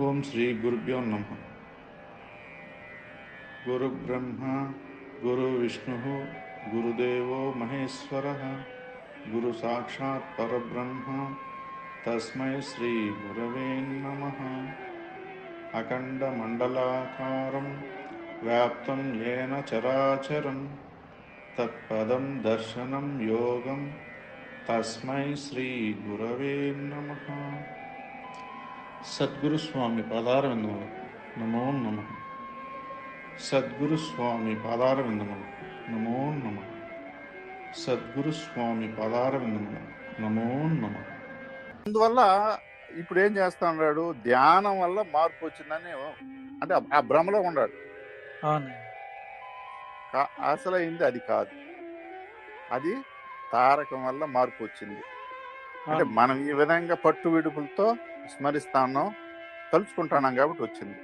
ఓం శ్రీ గురుభ్యో నమ. గురు బ్రహ్మ గురు విష్ణు గురుదేవో మహేశ్వర గురు సాక్షాత్ పరబ్రహ్మ తస్మై శ్రీ గురవే నమ. అఖండ మండలాకారం వ్యాప్తం ఏన చరాచరం తత్పదం దర్శనం యోగం తస్మై శ్రీ గురవే నమ. సద్గురు స్వామి పాదారవిందములు నమో నమ. సద్గురు స్వామి పాదారవిందములు నమో నమ. సద్గురు స్వామి పాదారవిందములు నమో నమ. అందువల్ల ఇప్పుడు ఏం చేస్తా ఉన్నాడు, ధ్యానం వల్ల మార్పు వచ్చిందని అంటే ఆ భ్రమలో ఉన్నాడు. అసలైంది అది కాదు, అది తారకం వల్ల మార్పు వచ్చింది. అంటే మనం ఈ విధంగా పట్టు విడుపులతో స్మరిస్తాను, తలుచుకుంటున్నాం కాబట్టి వచ్చింది.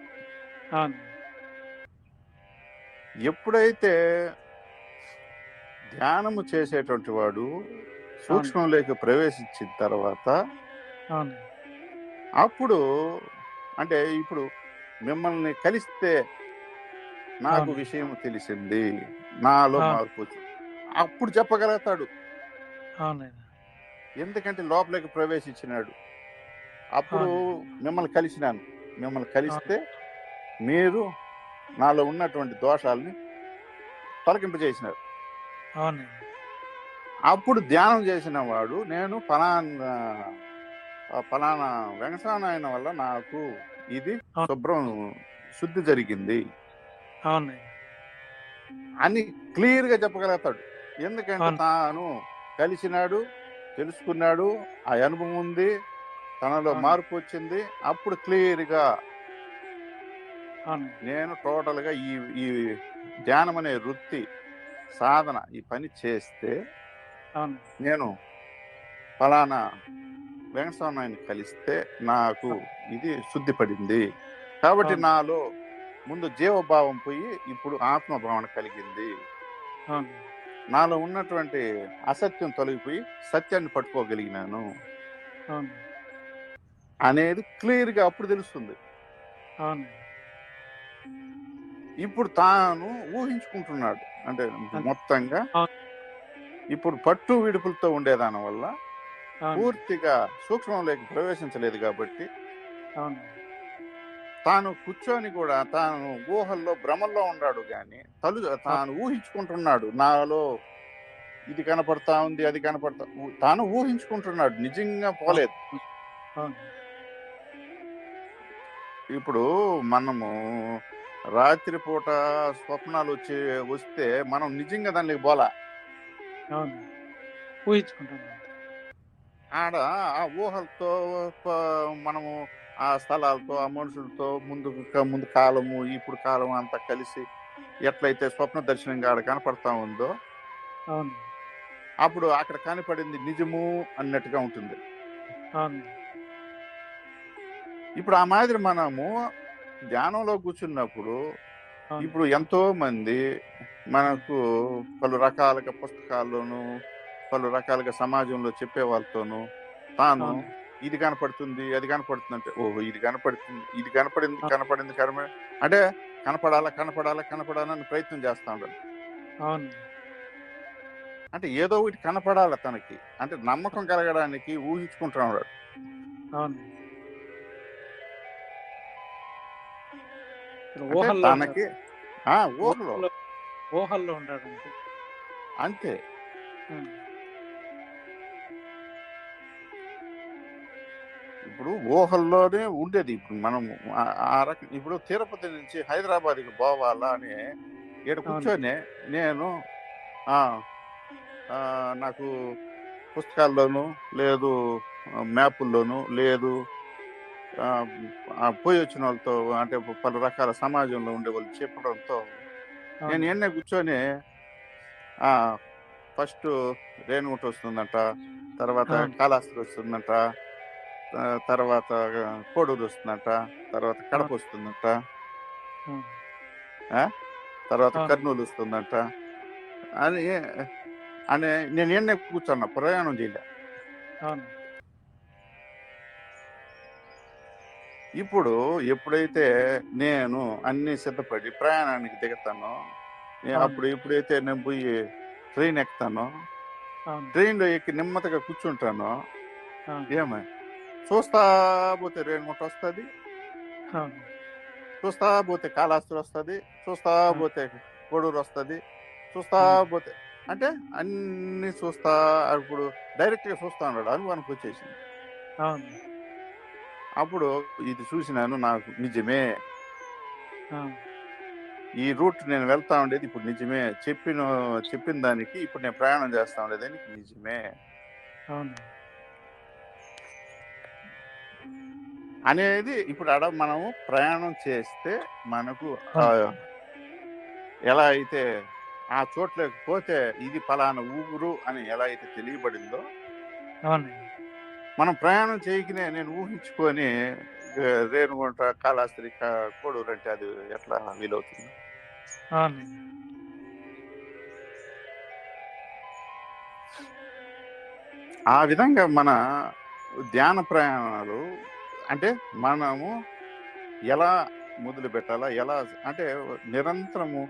ఎప్పుడైతే ధ్యానము చేసేటువంటి వాడు సూక్ష్మంలోకి ప్రవేశించిన తర్వాత అప్పుడు అంటే ఇప్పుడు మిమ్మల్ని కలిస్తే నాకు విషయం తెలిసింది, నాలో మార్పు వచ్చింది, అప్పుడు చెప్పగలుగుతాడు. ఎందుకంటే లోపలికి ప్రవేశించినాడు. అప్పుడు మిమ్మల్ని కలిసినాను, మిమ్మల్ని కలిస్తే మీరు నాలో ఉన్నటువంటి దోషాలని తొలగింపజేసినారు. అప్పుడు ధ్యానం చేసిన వాడు నేను ఫలానా వెంకటనారాయణ వల్ల నాకు ఇది శుభ్రం శుద్ధి జరిగింది అని క్లియర్ గా చెప్పగలుగుతాడు. ఎందుకంటే తాను కలిసినాడు, తెలుసుకున్నాడు, ఆ అనుభవం ఉంది, తనలో మార్పు వచ్చింది. అప్పుడు క్లియర్ గా నేను టోటల్ గా ఈ ధ్యానం అనే వృత్తి సాధన ఈ పని చేస్తే నేను ఫలానా వెంకటస్వామిని కలిస్తే నాకు ఇది శుద్ధి పడింది కాబట్టి నాలో ముందు జీవభావం పోయి ఇప్పుడు ఆత్మభావన కలిగింది, నాలో ఉన్నటువంటి అసత్యం తొలగిపోయి సత్యాన్ని పట్టుకోగలిగినాను అనేది క్లియర్ గా అప్పుడు తెలుస్తుంది. ఇప్పుడు తాను ఊహించుకుంటున్నాడు. అంటే మొత్తంగా ఇప్పుడు పట్టు విడుపులతో ఉండేదాని వల్ల పూర్తిగా సూక్ష్మంలోకి ప్రవేశించలేదు కాబట్టి తాను కూర్చొని కూడా తాను ఊహల్లో భ్రమల్లో ఉన్నాడు. కానీ తాను ఊహించుకుంటున్నాడు, నాలో ఇది కనపడతా ఉంది, అది కనపడతా, తాను ఊహించుకుంటున్నాడు, నిజంగా పోలేదు. ఇప్పుడు మనము రాత్రిపూట స్వప్నాలు వస్తే మనం నిజంగా దానికి పోలా, ఊహించుకుంటున్నాం. ఆడ ఆ ఊహలతో మనము ఆ స్థలాలతో ఆ మనుషులతో ముందు కాలము ఇప్పుడు కాలం అంతా కలిసి ఎట్లయితే స్వప్న దర్శనంగా ఆడ కనపడతా ఉందో అప్పుడు అక్కడ కనపడింది నిజము అన్నట్టుగా ఉంటుంది. ఇప్పుడు ఆ మాదిరి మనము ధ్యానంలో కూర్చున్నప్పుడు ఇప్పుడు ఎంతో మంది మనకు పలు రకాలుగా పుస్తకాల్లోనూ పలు రకాలుగా సమాజంలో చెప్పే వాళ్ళతోనూ తాను ఇది కనపడుతుంది, అది కనపడుతుంది అంటే ఓహో ఇది కనపడుతుంది, ఇది కనపడింది అంటే కనపడాలని ప్రయత్నం చేస్తా ఉంటాడు. అంటే ఏదో ఒకటి కనపడాలి తనకి, అంటే నమ్మకం కలగడానికి ఊహించుకుంటున్నాడు. తనకి ఊహల్లో ఉంటాడు అంతే. ఇప్పుడు ఊహల్లోనే ఉండేది. ఇప్పుడు మనం ఆ రకం ఇప్పుడు తిరుపతి నుంచి హైదరాబాద్కి పోవాలా అని ఇక్కడ కూర్చొని నేను నాకు పుస్తకాల్లోనూ లేదు, మ్యాపుల్లోనూ లేదు, పోయి వచ్చిన వాళ్ళతో అంటే పలు రకాల సమాజంలో ఉండే వాళ్ళు చెప్పడంతో నేను ఎన్నే కూర్చొని ఫస్ట్ రేణుగుంట వస్తుందంట, తర్వాత కాళహస్తి వస్తుందంట, తర్వాత కోడూరు వస్తుందంట, తర్వాత కడప వస్తుందంట, తర్వాత కర్నూలు వస్తుందంట అని నేను ఎన్నే కూర్చున్నా, ప్రయాణం చేయలే. ఇప్పుడు ఎప్పుడైతే నేను అన్ని సిద్ధపడి ప్రయాణానికి దిగుతానో, అవును. అప్పుడు ఎప్పుడైతే నేను పోయి ట్రైన్ ఎక్కుతానో, అవును. ట్రైన్లో ఎక్కి నెమ్మదిగా కూర్చుంటానో, అవును. ఏమై చూస్తా పోతే రేణుగుంట వస్తుంది, అవును. చూస్తా పోతే కాళహస్తి వస్తుంది, చూస్తా ఆ! పోతే కోడూరు వస్తుంది, చూస్తా అవును. పోతే అంటే అన్ని చూస్తా. ఇప్పుడు డైరెక్ట్గా చూస్తా ఉన్నాడు, అనుమానికి వచ్చేసింది. అవును. అప్పుడు ఇది చూసినాను, నాకు నిజమే, ఆ! ఈ రూట్ నేను వెళ్తా ఉండేది ఇప్పుడు నిజమే, చెప్పిన దానికి ఇప్పుడు నేను ప్రయాణం చేస్తా ఉండేదానికి నిజమే అవును. అనేది ఇప్పుడు మనము ప్రయాణం చేస్తే మనకు అవును. ఎలా అయితే ఆ చోట్లోకి పోతే ఇది ఫలానా ఊరు అని ఎలా అయితే తెలియబడిందో, అవునండి. మనం ప్రయాణం చేయకనే నేను ఊహించుకొని రేణుగుంట, కాళహస్తి, కోడూరు అంటే అది ఎట్లా వీలవుతుంది? అవునండి. ఆ విధంగా మన ధ్యాన ప్రయాణాలు అంటే మనము ఎలా మొదలు పెట్టాలా, ఎలా అంటే నిరంతరము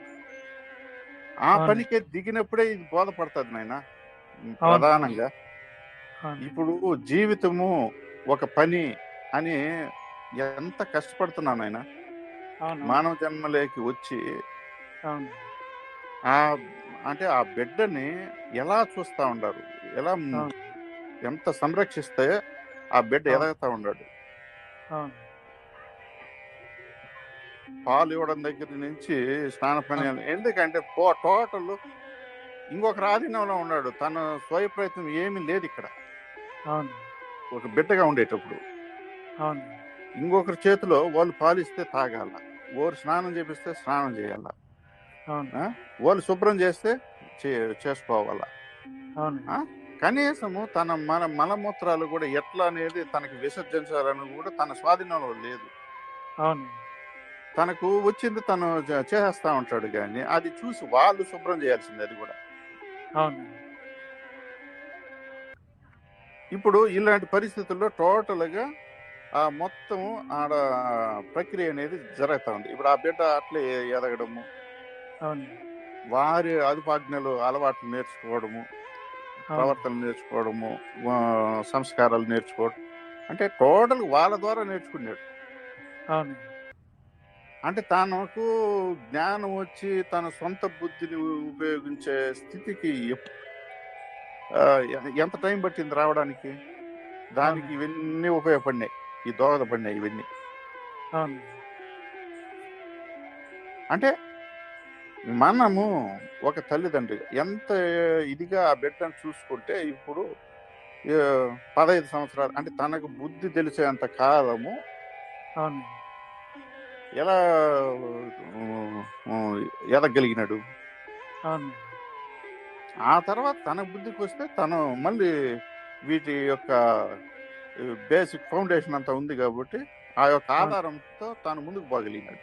ఆ అవునండి. పనికే దిగినప్పుడే ఇది బోధపడుతుంది నాయన. అవును. ప్రధానంగా అవునండి. ఇప్పుడు జీవితము ఒక పని అని ఎంత కష్టపడుతున్నాను ఆయన, అవునవును. మానవ జన్మలోకి వచ్చి అవును. ఆ అంటే ఆ బిడ్డని ఎలా చూస్తా ఉండారు, ఎలా అవును. ఎంత సంరక్షిస్తే ఆ బిడ్డ అవును. ఎదుగుతా ఉన్నాడు. అవును. పాలు ఇవ్వడం దగ్గర నుంచి స్నాన అవును. పానీయాలు, ఎందుకంటే టోటల్ ఇంకొక ఆధీనంలో ఉన్నాడు, తన స్వయ ప్రయత్నం ఏమీ లేదు ఇక్కడ. అవును. ఒక బిడ్డగా ఉండేటప్పుడు అవును. ఇంకొకరి చేతిలో వాళ్ళు పాలిస్తే తాగాల, ఓరు స్నానం చేపిస్తే స్నానం చేయాల, అవును. వాళ్ళు శుభ్రం చేస్తే చేసుకోవాలా. అవునండి. కనీసము తన మలమూత్రాలు కూడా ఎట్లా అనేది తనకి విసర్జించాలని కూడా తన స్వాధీనంలో లేదు. అవునండి. తనకు వచ్చింది తను చేసేస్తా ఉంటాడు, కానీ అది చూసి వాళ్ళు శుభ్రం చేయాల్సింది అది కూడా. అవునండి. ఇప్పుడు ఇలాంటి పరిస్థితుల్లో టోటల్గా ఆ మొత్తం ఆడ ప్రక్రియ అనేది జరుగుతూ ఉంది. ఇప్పుడు ఆ బిడ్డ అట్లే ఎదగడము, అవునండి. వారి అదుపాజ్ఞలు అలవాట్లు నేర్చుకోవడము, అవును. ప్రవర్తన నేర్చుకోవడము, సంస్కారాలు నేర్చుకోవడం, అంటే టోటల్ వాళ్ళ ద్వారా నేర్చుకున్నాడు. అవునండి. అంటే తనకు జ్ఞానం వచ్చి తన సొంత బుద్ధిని ఉపయోగించే స్థితికి ఎంత టైం పట్టింది రావడానికి? దానికి అవునండి. ఇవన్నీ ఉపయోగపడినాయి, ఈ దోహదపడినాయి ఇవన్నీ. అవునండి. అంటే మనము ఒక తల్లిదండ్రిగా ఎంత ఇదిగా ఆ బిడ్డను చూసుకుంటే, ఇప్పుడు 15 సంవత్సరాలు అంటే తనకు బుద్ధి తెలిసేంత కాలము అవునండి. ఎలా ఉమ్, ఉమ్, ఎదగలిగినాడు. అవునండి. ఆ తర్వాత తన బుద్ధికి వస్తే తను మళ్ళీ వీటి యొక్క బేసిక్ ఫౌండేషన్ అంతా ఉంది కాబట్టి ఆ యొక్క అవును. ఆధారంతో తను ముందుకు పోగలిగినాడు.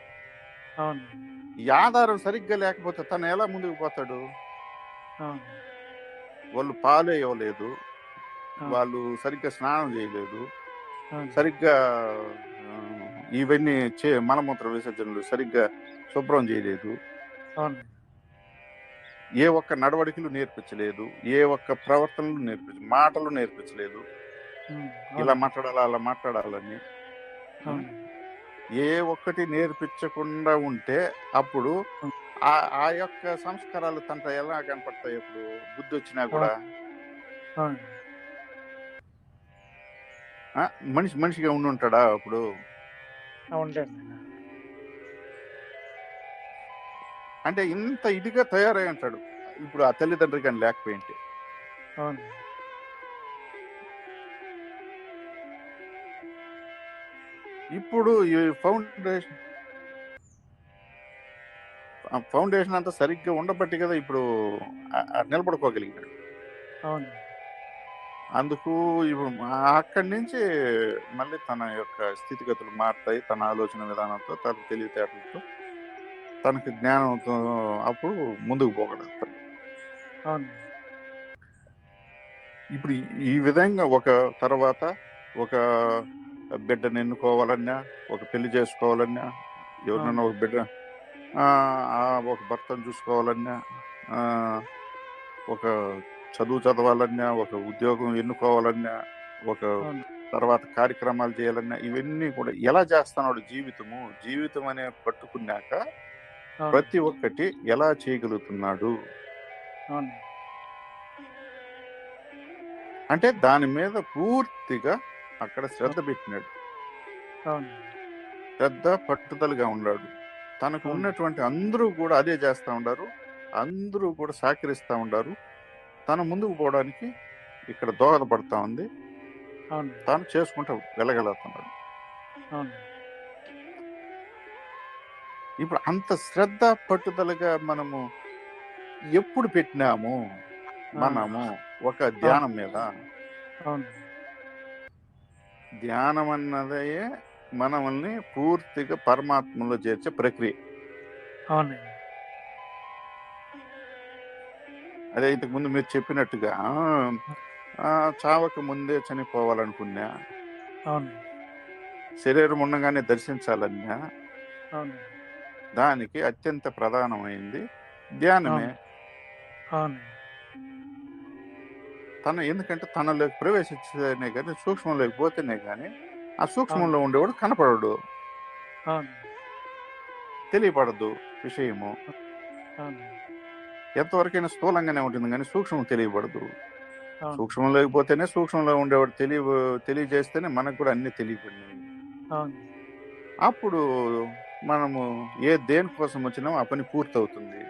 అవునండి. ఈ ఆధారం సరిగ్గా లేకపోతే తను ఎలా ముందుకు పోతాడు? అవును. వాళ్ళు పాలు ఇవ్వలేదు, అవును. వాళ్ళు సరిగ్గా స్నానం చేయలేదు, అవును. సరిగ్గా ఆ, ఇవన్నీ మలమూత్ర విసర్జనలు సరిగ్గా శుభ్రం చేయలేదు, అవునండి. ఏ ఒక్క నడవడికలు నేర్పించలేదు, ఏ ఒక్క ప్రవర్తనలు మాటలు నేర్పించలేదు, ఇలా అవునండి. మాట్లాడాలా అలా మాట్లాడాలని. ఆ, అవునండి. ఏ ఒక్కటి నేర్పించకుండా ఉంటే అప్పుడు అవును. ఆ ఆ యొక్క సంస్కారాలు తనతో ఎలా కనపడతాయి? ఇప్పుడు బుద్ధి వచ్చినా కూడా అవును. అవునండి. ఆ, మనిషిగా ఉండి ఉంటాడా అప్పుడు? ఉంటానండి. అంటే ఇంత ఇదిగా తయారై ఉంటాడు ఇప్పుడు ఆ తల్లిదండ్రి కానీ లేకపోయింటే. అవును. ఇప్పుడు ఈ ఫౌండేషన్ అంతా సరిగ్గా ఉండబట్టి కదా ఇప్పుడు నిలబడుకోగలిగినాడు. అవును. అందుకు ఇప్పుడు అక్కడి నుంచి మళ్ళీ తన యొక్క స్థితిగతులు మారుతాయి, తన ఆలోచన విధానంతో, తన తెలివితేటలతో, తనకు జ్ఞానంతో అప్పుడు ముందుకు పోగలుగుతాడు. అవును. ఇప్పుడు ఈ విధంగా ఒక తర్వాత ఒక బిడ్డను ఎన్నుకోవాలన్నా, ఒక పెళ్లి చేసుకోవాలన్నా, ఎవరినైనా ఒక బిడ్డ ఒక భర్తను చూసుకోవాలన్నా, ఒక చదువు చదవాలన్నా, ఒక ఉద్యోగం ఎన్నుకోవాలన్నా, ఒక తర్వాత కార్యక్రమాలు చేయాలన్నా, ఇవన్నీ కూడా ఎలా చేస్తున్నాడు జీవితం అనే పట్టుకున్నాక ప్రతి ఒక్కటి ఎలా చేయగలుగుతున్నాడు అంటే దాని మీద పూర్తిగా అక్కడ శ్రద్ధ పెట్టినాడు, శ్రద్ధ పట్టుదలగా ఉన్నాడు. తనకు ఉన్నటువంటి అందరూ కూడా అదే చేస్తూ ఉండారు, అందరూ కూడా సహకరిస్తూ ఉండారు. తన ముందుకు పోవడానికి ఇక్కడ దోహదపడతా ఉంది, తాను చేసుకుంటూ వెళ్ళగలుగుతున్నాడు. ఇప్పుడు అంత శ్రద్ధ పట్టుదలగా మనము ఎప్పుడు పెట్టినాము మనము ఒక ధ్యానం మీద? ధ్యానం అన్నదే మనల్ని పూర్తిగా పరమాత్మలో చేర్చే ప్రక్రియ. అదే ఇంతకు ముందు మీరు చెప్పినట్టుగా చావక ముందే చనిపోవాలనుకున్నా, శరీరం ఉండగానే దర్శించాలన్నా, దానికి అత్యంత ప్రధానమైంది ధ్యానమే. ఎందుకంటే తనలోకి ప్రవేశించేనే కానీ, సూక్ష్మంలోకి పోతేనే కానీ ఆ సూక్ష్మంలో ఉండేవాడు కనపడడు, తెలియపడదు విషయము. ఎంతవరకైనా స్థూలంగానే ఉంటుంది కానీ సూక్ష్మం తెలియబడదు. సూక్ష్మంలోకి పోతేనే సూక్ష్మంలో ఉండేవాడు తెలియజేస్తేనే మనకు కూడా అన్ని తెలియబడినాయి. అప్పుడు మనము దేనికోసం వచ్చినామో ఆ పని పూర్తవుతుంది.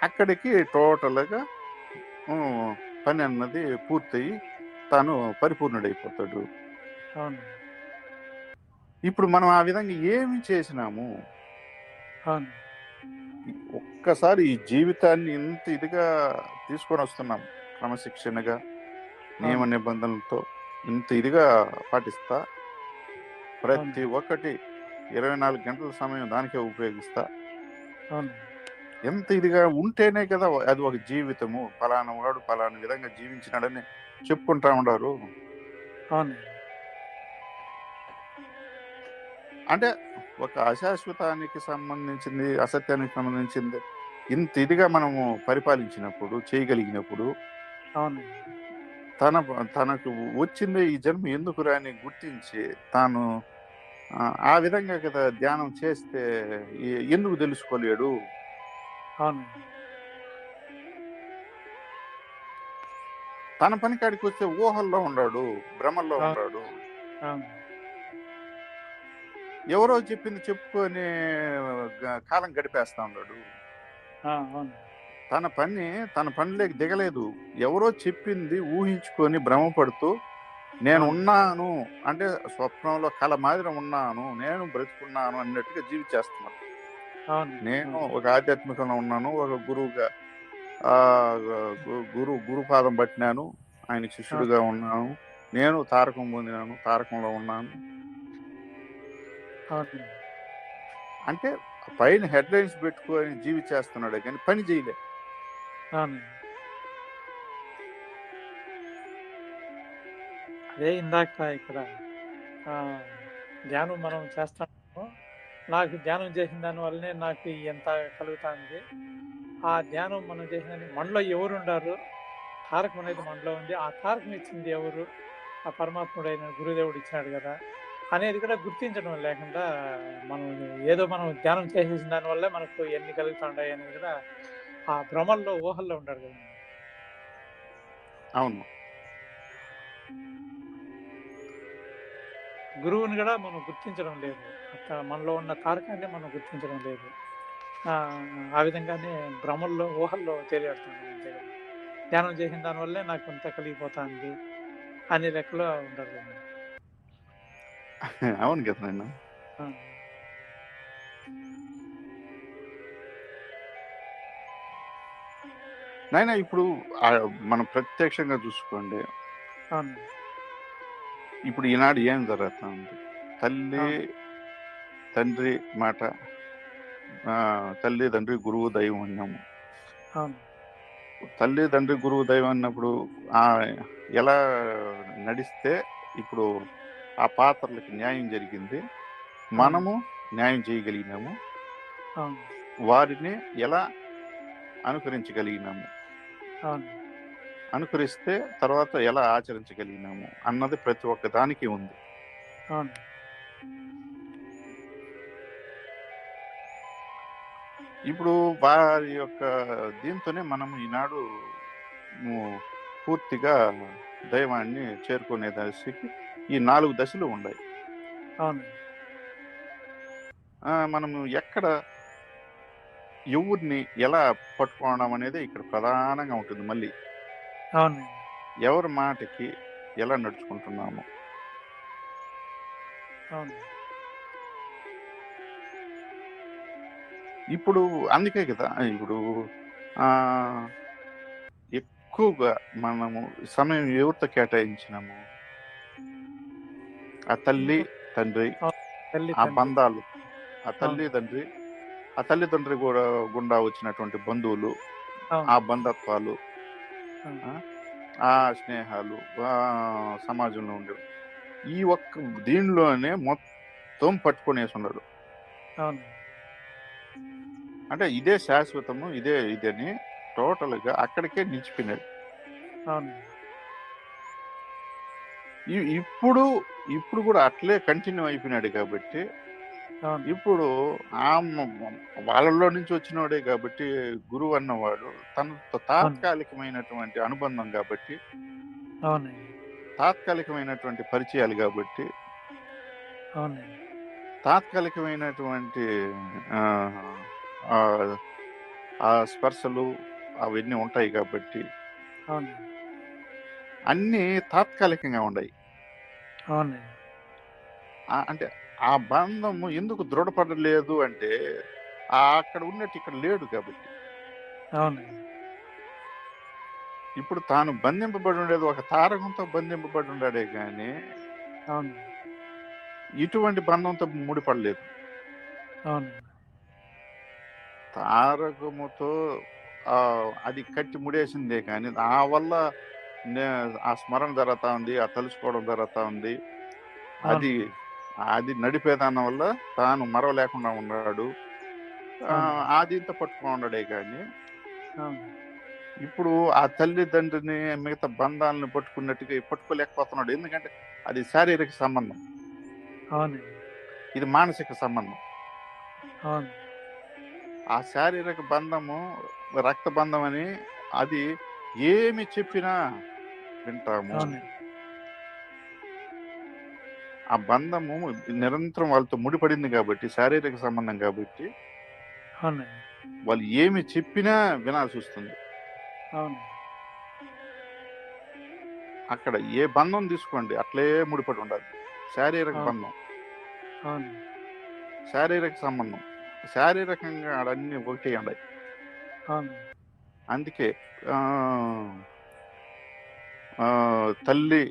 అక్కడికి టోటల్గా పని అన్నది పూర్తయి తాను పరిపూర్ణుడైపోతాడు. ఇప్పుడు మనం ఆ విధంగా ఏమి చేసినాము? ఒక్కసారి ఈ జీవితాన్ని ఇంత ఇదిగా తీసుకొని వస్తున్నాం, క్రమశిక్షణగా నియమ నిబంధనలతో ఇంత ఇదిగా పాటిస్తా, ప్రతి ఒక్కటి 24 గంటల సమయం దానికే ఉపయోగిస్తా. ఎంత ఇదిగా ఉంటేనే కదా అది ఒక జీవితము. ఫలానా వాడు ఫలానా విధంగా జీవించినాడని చెప్పుకుంటా ఉండారు. అంటే ఒక అశాశ్వతానికి సంబంధించింది, అసత్యానికి సంబంధించింది ఇంత ఇదిగా మనము పరిపాలించినప్పుడు, చేయగలిగినప్పుడు తనకు వచ్చిందే ఈ జన్మ ఎందుకు రాని గుర్తించి తాను ఆ విధంగా కదా ధ్యానం చేస్తే ఎందుకు తెలుసుకోలేడు? తన పని కాడికి వస్తే ఊహల్లో ఉన్నాడు, భ్రమల్లో ఉన్నాడు. ఎవరో చెప్పింది చెప్పుకొని కాలం గడిపేస్తా ఉన్నాడు. తన పనిలోకి దిగలేదు. ఎవరో చెప్పింది ఊహించుకొని భ్రమపడుతూ నేను ఉన్నాను అంటే స్వప్నంలో కళ మాదిరి ఉన్నాను, నేను బ్రతుకున్నాను అన్నట్టుగా జీవించేస్తున్నాను. నేను ఒక ఆధ్యాత్మికంలో ఉన్నాను, ఒక గురువుగా గురుపాదం పట్టినాను, ఆయన శిష్యుడిగా ఉన్నాను, నేను తారకం పొందినాను, తారకంలో ఉన్నాను అంటే పైన హెడ్లైన్స్ పెట్టుకొని జీవించేస్తున్నాడే కానీ పని చేయలే. అదే ఇందాక ఇక్కడ ధ్యానం మనం చేస్తాము, నాకు ధ్యానం చేసిన దాని వల్లనే నాకు ఎంత కలుగుతుంది. ఆ ధ్యానం మనం చేసిన మనలో ఎవరు ఉండారు, తారకం అనేది మనలో ఉంది, ఆ తారకం ఇచ్చింది ఎవరు? ఆ పరమాత్ముడైన గురుదేవుడు ఇచ్చినాడు కదా అనేది కూడా గుర్తించడం లేకుండా మనం ఏదో మనం ధ్యానం చేసేసిన దానివల్ల మనకు ఎన్ని కలుగుతుంటాయి అనేది కూడా ఆ భ్రమల్లో ఊహల్లో ఉంటాడు కదా. అవును, గురువుని కూడా మనం గుర్తించడం లేదు, మనలో ఉన్న తారకాన్ని మనం గుర్తించడం లేదు. ఆ విధంగానే భ్రమల్లో ఊహల్లో తేలియాడుతున్నాం అంతే కదా. ధ్యానం చేసిన దానివల్లే నాకు అంత కలిగిపోతుంది అనే లెక్కలో ఉండదు. అవును కదా నాయన. నాయన ఇప్పుడు మనం ప్రత్యక్షంగా చూసుకోండి, ఇప్పుడు ఈనాడు ఏం జరుగుతా ఉంది? తల్లి తండ్రి మాట, తల్లి తండ్రి గురువు దైవం అన్నాము. తల్లి తండ్రి గురువు దైవం అన్నప్పుడు ఎలా నడిస్తే ఇప్పుడు ఆ పాత్రలకి న్యాయం జరిగింది, మనము న్యాయం చేయగలిగినాము, అవును వారిని ఎలా అనుకరించగలిగినాము, అవును అనుకరిస్తే తర్వాత ఎలా ఆచరించగలిగినాము అన్నది ప్రతి ఒక్క దానికి ఉంది. అవును ఇప్పుడు వారి యొక్క దీంతోనే మనం ఈనాడు పూర్తిగా దైవాన్ని చేరుకునే దశకి ఈ 4 దశలు ఉన్నాయి. అవును మనము ఎక్కడ ఎవరిని ఎలా పట్టుకోవడం అనేది ఇక్కడ ప్రధానంగా ఉంటుంది. మళ్ళీ అవును ఎవరి మాటకి ఎలా నడుచుకుంటున్నాము. అవును ఇప్పుడు అందుకే కదా ఇప్పుడు ఆ ఎక్కువగా మనము సమయం ఎవరితో కేటాయించినాము, ఆ తల్లి తండ్రి, తల్లి ఆ తండ్రి బంధాలు, ఆ తల్లి అవును తండ్రి, ఆ తల్లిదండ్రి కూడా గుండా వచ్చినటువంటి బంధువులు, ఆ అవును బంధత్వాలు, అవును ఆ ఆ స్నేహాలు, సమాజంలో ఉండే ఈ ఒక్క దీనిలోనే మొత్తం పట్టుకునేసి ఉన్నాడు. అవును అంటే ఇదే శాశ్వతము, ఇదే ఇదని టోటల్ గా అక్కడికే నిలిచిపోయినాడు. అవును ఇప్పుడు ఇప్పుడు కూడా అట్లే కంటిన్యూ అయిపోయినాడు కాబట్టి అవును ఇప్పుడు ఆ వాళ్ళలో నుంచి వచ్చినోడే కాబట్టి గురువు అన్నవాడు తనతో తాత్కాలికమైనటువంటి అనుబంధం కాబట్టి, అవునండి తాత్కాలికమైనటువంటి పరిచయాలు కాబట్టి, అవునండి తాత్కాలికమైనటువంటి ఆ, ఆ, ఆ స్పర్శలు అవన్నీ ఉంటాయి కాబట్టి అవునండి అన్నీ తాత్కాలికంగా ఉన్నాయి. అవునండి అంటే ఆ బంధము ఎందుకు దృఢపడలేదు అంటే అక్కడ ఉన్నట్టు ఇక్కడ లేడు కాబట్టి. అవునండి ఇప్పుడు తాను బంధింపబడి ఉండేది ఒక తారకంతో బంధింపబడి ఉన్నాడే కానీ అవును ఇటువంటి బంధంతో ముడిపడలేదు. అవునండి తారకముతో అది కట్టి ముడేసిందే కానీ ఆ వల్ల ఆ స్మరణ జరుగుతా ఉంది, ఆ తలుచుకోవడం జరుగుతా ఉంది. అది అవును అది నడిపేదాని వల్ల తాను మరవలేకుండా ఉన్నాడు. అవును ఆదింత పట్టుకున్నాడే కానీ అవును ఇప్పుడు ఆ తల్లిదండ్రిని మిగతా బంధాలను పట్టుకున్నట్టుగా పట్టుకోలేకపోతున్నాడు. ఎందుకంటే అది శారీరక సంబంధం, అవునండి ఇది మానసిక సంబంధం. అవును ఆ శారీరక బంధము రక్త బంధం అని అది ఏమి చెప్పినా వింటాము. అవునండి ఆ బంధము నిరంతరం వాళ్ళతో ముడిపడింది కాబట్టి, శారీరక సంబంధం కాబట్టి అవునండి వాళ్ళు ఏమి చెప్పినా వినాల్సి వస్తుంది. అవునండి అక్కడ ఏ బంధం తీసుకోండి అట్లే ముడిపడి ఉండాలి. శారీరక అవును బంధం, అవునండి శారీరక సంబంధం, శారీరకంగా ఆడన్నీ ఒకటి ఉన్నాయి. అవునండి అందుకే ఆ, ఆ, తల్లి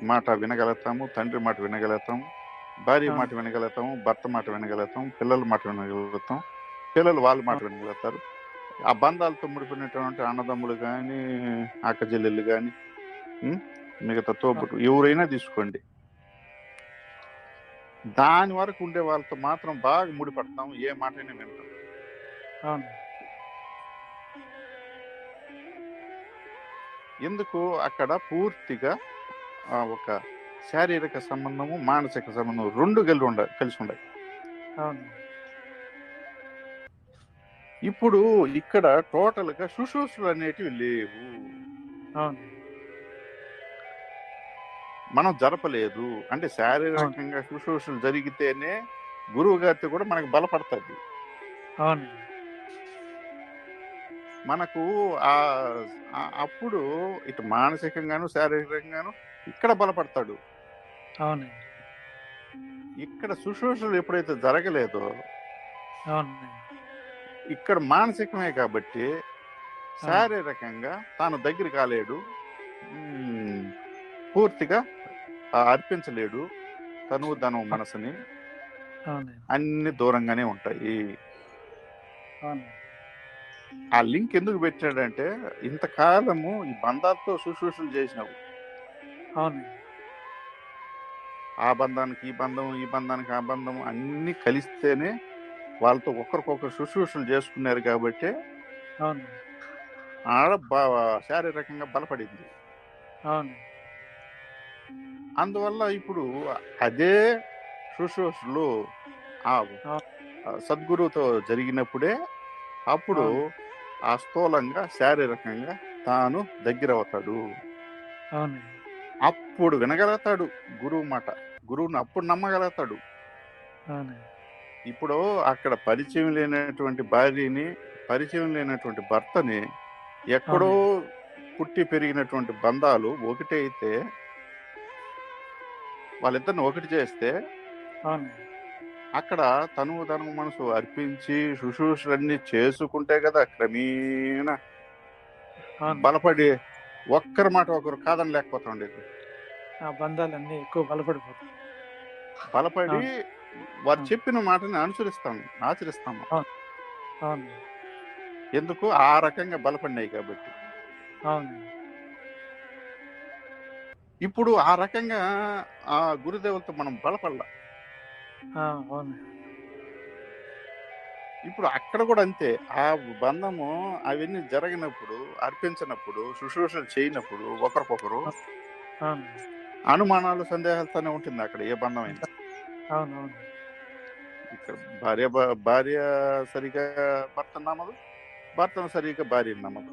మాట వినగలుగుతాము, తండ్రి మాట వినగలుగుతాము, భార్య మాట అవును వినగలుగుతాము, భర్త మాట వినగలుగుతాం, పిల్లల మాట వినగలుగుతాం, పిల్లలు వాళ్ళ మాట వినగలుగుతారు. ఆ బంధాలతో ముడిపోయినటువంటి అన్నదమ్ములు కానీ, అక్క చెల్లెళ్ళు కానీ, మిగతా తోబుట్టు ఎవరైనా తీసుకోండి, దాని వరకు ఉండే వాళ్ళతో మాత్రం బాగా ముడిపడతాం, ఏ మాటైనా వింటాం. అవును ఎందుకు అక్కడ పూర్తిగా ఒక శారీరక సంబంధము, మానసిక సంబంధం రెండు కలిసి ఉండాలి. అవును ఇప్పుడు ఇక్కడ టోటల్ గా శుశ్రూషలు అనేటివి లేవు, అవును మనం జరపలేదు. అంటే అవును శారీరకంగా శుశ్రూషలు జరిగితేనే గురువు గారితో కూడా మనకు బలపడుతుంది. అవునండి మనకు అప్పుడు ఇటు మానసికంగాను శారీరకంగాను ఇక్కడ బలపడతాడు. అవునండి ఇక్కడ శుశ్రూషలు ఎప్పుడైతే జరగలేదో అవునండి ఇక్కడ మానసికమే కాబట్టి అవును శారీరకంగా తాను దగ్గర కాలేడు, పూర్తిగా అర్పించలేడు తను ధనం మనసుని, అవునండి అన్ని దూరంగానే ఉంటాయి. అవును ఆ లింక్ ఎందుకు పెట్టాడంటే ఇంతకాలము ఈ బంధాలతో శుశ్రూషలు చేసినావు, అవునండి ఆ బంధానికి ఈ బంధం, ఈ బంధానికి ఆ బంధం అన్ని కలిస్తేనే వాళ్ళతో ఒకరికొకరు శుశ్రూషలు చేసుకున్నారు కాబట్టి అవును. ఆడ శారీరకంగా బలపడింది. అవును. అందువల్ల ఇప్పుడు అదే శుశ్రూషలు ఆ అవును. సద్గురువుతో జరిగినప్పుడే అప్పుడు అవును. ఆ స్థూలంగా శారీరకంగా తాను దగ్గరవుతాడు. అవును. అప్పుడు వినగలుగుతాడు గురువు మాట. గురువుని అప్పుడు నమ్మగలుగుతాడు. అవును. ఇప్పుడు అక్కడ పరిచయం లేనటువంటి భార్యని, పరిచయం లేనటువంటి భర్తని, ఎక్కడో అవును. పుట్టి పెరిగినటువంటి బంధాలు ఒకటే అయితే వాళ్ళిద్దరిని ఒకటి చేస్తే అవును. అక్కడ తను తన మనసు అర్పించి శుశ్రూషలన్నీ చేసుకుంటే కదా క్రమేణా అవును. బలపడి ఒక్కరి మాట ఒకరు కాదని లేకపోతుండేది. ఆ బంధాలన్నీ ఎక్కువ బలపడిపోతాయి. బలపడి అవును. వారు అవును. చెప్పిన మాటని ఆచరిస్తాము. అవును. అవును. ఎందుకు ఆ రకంగా బలపడినాయి కాబట్టి. అవును. ఇప్పుడు ఆ రకంగా ఆ గురుదేవులతో మనం బలపడాల. ఆ! అవును. ఇప్పుడు అక్కడ కూడా అంతే. ఆ బంధము అవన్నీ జరగనప్పుడు, అర్పించనప్పుడు, శుశ్రూషలు చేయనప్పుడు ఒకరికొకరు అవును. అనుమానాలు, సందేహాలతోనే ఉంటుంది అక్కడ ఏ బంధమైనా. అవునవును. ఇక్కడ భార్య సరిగా భర్తను నమ్మదు, భర్తను సరిగ్గా భార్యను నమ్మదు.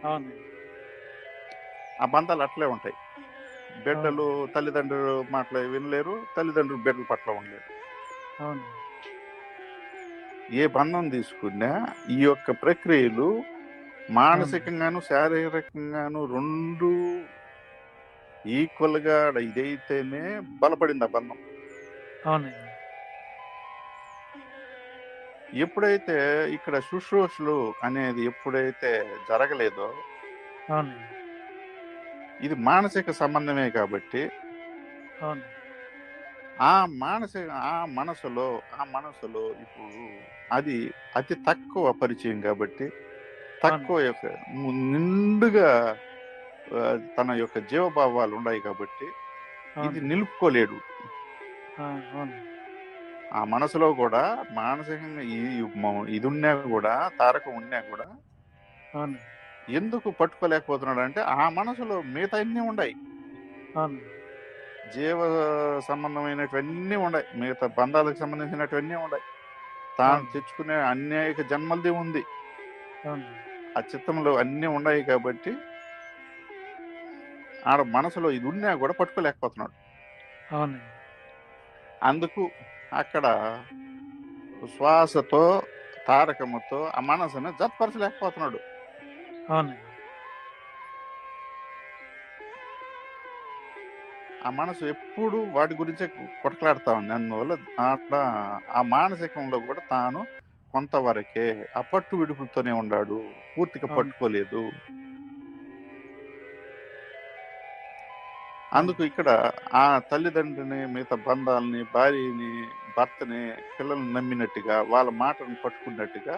అవును. ఆ బంధాలు అట్లే ఉంటాయి. అవును. బిడ్డలు తల్లిదండ్రులు మాటలు వినలేరు, తల్లిదండ్రులు బిడ్డల పట్ల ఉండలేరు. అవును. ఏ బంధం తీసుకున్నా ఈ యొక్క ప్రక్రియలు మానసికంగాను శారీరకంగాను రెండు ఈక్వల్ గా ఇదైతేనే బలపడింది ఆ బంధం. అవునండి. ఎప్పుడైతే ఇక్కడ శుశ్రూషలు అనేది ఎప్పుడైతే జరగలేదో అవునండి. ఇది మానసిక సంబంధమే కాబట్టి అవును. ఆ మనసులో ఇప్పుడు అది అతి తక్కువ పరిచయం కాబట్టి అవును. తక్కువ యొక్క నిండుగా తన యొక్క జీవభావాలు ఉన్నాయి కాబట్టి ఇది అవును. నిలుపుకోలేడు. ఆ! అవును. ఆ మనసులో కూడా మానసికంగా ఇది ఉన్నా కూడా తారకం ఉన్నా కూడా అవును. ఎందుకు పట్టుకోలేకపోతున్నాడు అంటే ఆ మనసులో మిగతా అన్ని ఉన్నాయి. అవును. జీవ సంబంధమైనటువన్నీ ఉన్నాయి. మిగతా బంధాలకు సంబంధించినటువన్నీ ఉన్నాయి. తాను అవును. తెచ్చుకునే అనేక జన్మలది ఉంది. అవును. ఆ చిత్తంలో అన్నీ ఉన్నాయి కాబట్టి ఆడ మనసులో ఇది ఉన్నా కూడా పట్టుకోలేకపోతున్నాడు. అవునండి. అందుకు అక్కడ శ్వాసతో తారకముతో ఆ మనసును జతపరచలేకపోతున్నాడు. అవునండి. ఆ మనసు ఎప్పుడు వాటి గురించే కొట్లాడుతా ఉంది. అందువల్ల అట్లా ఆ మానసికంలో కూడా తాను కొంతవరకే ఆ పట్టు విడుపులతోనే ఉన్నాడు. పూర్తిగా అవును. పట్టుకోలేదు. అవును. అందుకు ఇక్కడ ఆ తల్లిదండ్రిని, మిగతా బంధాలని, భార్యని, భర్తని, పిల్లల్ని నమ్మినట్టుగా వాళ్ళ మాటను పట్టుకున్నట్టుగా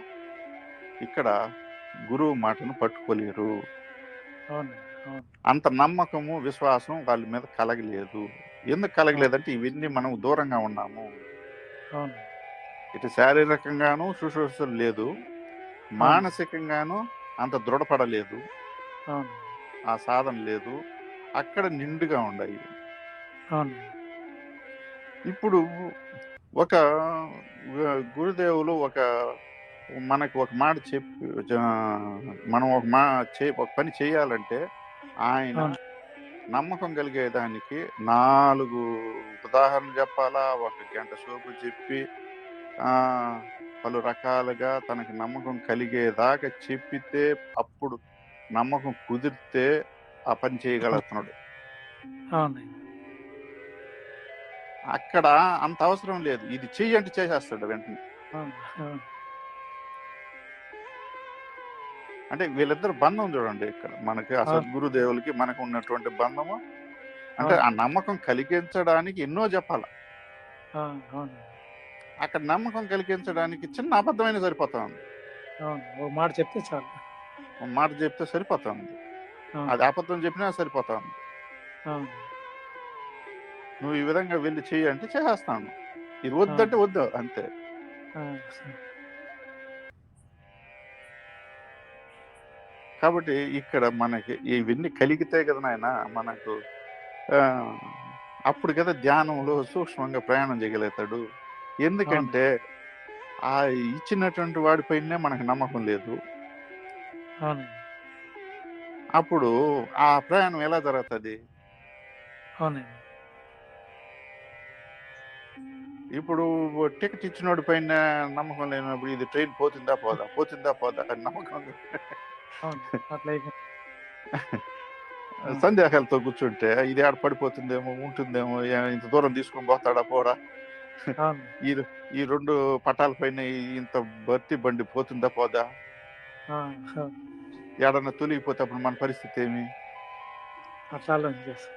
ఇక్కడ గురువు మాటను పట్టుకోలేరు. అవునండి. అవును. అంత నమ్మకము, విశ్వాసం వాళ్ళ మీద కలగలేదు. ఎందుకు అవును. కలగలేదంటే ఇవన్నీ మనం దూరంగా ఉన్నాము. అవును. ఇటు శారీరకంగాను శుశ్రూషలు లేదు, అవును. మానసికంగాను అంత దృఢపడలేదు, అవును. ఆ సాధన లేదు. అక్కడ నిండుగా ఉన్నాయి. అవునండి. ఇప్పుడు ఒక గురుదేవులు మనకు ఒక మాట చెప్పి మనం ఒక పని చేయాలంటే ఆయన అవును. నమ్మకం కలిగేదానికి 4 ఉదాహరణలు చెప్పాలా, 1 గంట సేపు చెప్పి ఆ పలు రకాలుగా తనకి నమ్మకం కలిగేదాకా చెప్పితే అప్పుడు నమ్మకం కుదిరితే ఆ పని చేయగలుగుతున్నాడు. అవునండి. అక్కడ అంత అవసరం లేదు. ఇది చెయ్యి అంటే చేసేస్తాడు వెంటనే. అవును. అవును. అంటే వీళ్ళిద్దరు బంధం చూడండి ఇక్కడ. మనకి ఆ అవును. సద్గురుదేవులకి మనకు ఉన్నటువంటి బంధము. అంటే అవును. ఆ నమ్మకం కలిగించడానికి ఎన్నో చెప్పాల. ఆ! అవునండి. అక్కడ నమ్మకం కలిగించడానికి చిన్న అబద్ధమైన సరిపోతా ఉంది. అవును. ఓ మాట చెప్తే చాలు. ఒక మాట చెప్తే సరిపోతా ఉంది. అవును. అది అబద్ధం చెప్పినా సరిపోతా ఉంది. అవును. నువ్వు ఈ విధంగా వెళ్ళి చెయ్యి అంటే చేసేస్తాను, ఇది వద్దంటే వద్దు అంతే. ఆ, కాబట్టి ఇక్కడ మనకి ఇవన్నీ కలిగితే కదా నాయన మనకు ఆ, అప్పుడు కదా ధ్యానంలో సూక్ష్మంగా ప్రయాణం చేయగలుగుతాడు. ఎందుకంటే ఆ ఇచ్చినటువంటి వాడిపైనే మనకు నమ్మకం లేదు. అవునండి. అప్పుడు ఆ ప్రయాణం ఎలా జరుగుతుంది? అవునండి. ఇప్పుడు టికెట్ ఇచ్చినోడి పైన నమ్మకం లేనప్పుడు ఇది ట్రైన్ పోతుందా పోదా, పోతుందా పోదా అని నమ్మకం అవును, అట్లా అయిపోయింది. సందేహాలతో కూర్చుంటే ఇది ఆడ పడిపోతుందేమో, ఉంటుందేమో, ఇంత దూరం తీసుకొని పోతాడా పోడా, అవును, ఈ ఈ 2 పటాల పైన ఇంత భర్తీ బండి పోతుందా పోదా, ఆ, ఆ, ఏడన్నా తొలిగిపోతే అప్పుడు మన పరిస్థితి ఏమి? అట్లా ఆలోచన చేస్తాం.